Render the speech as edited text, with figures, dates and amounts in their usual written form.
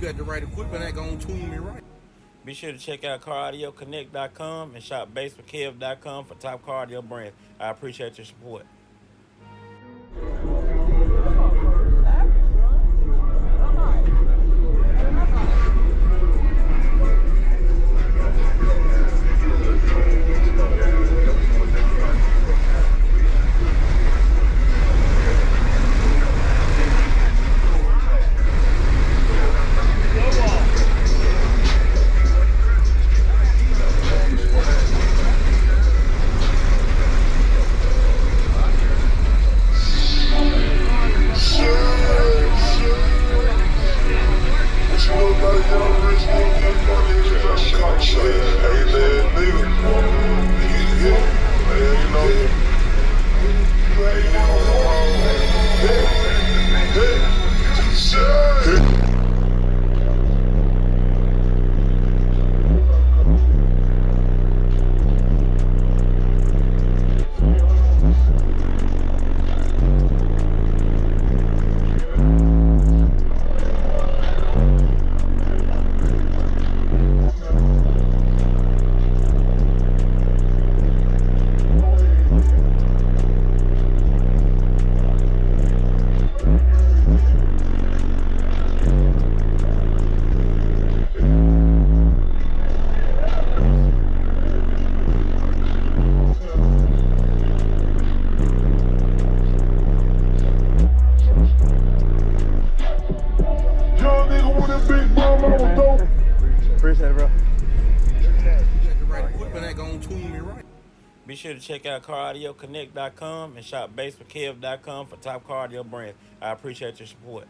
got the right equipment, that gonna tune me right. Be sure to check out CarAudioConnect.com and shop BASSWITHKEV.com for top car audio brands. I appreciate your support. Appreciate it, bro. You got the right equipment, that gonna tune me right. Be sure to check out CarAudioConnect.com and shop BASSWITHKEV.com for top car audio brands. I appreciate your support.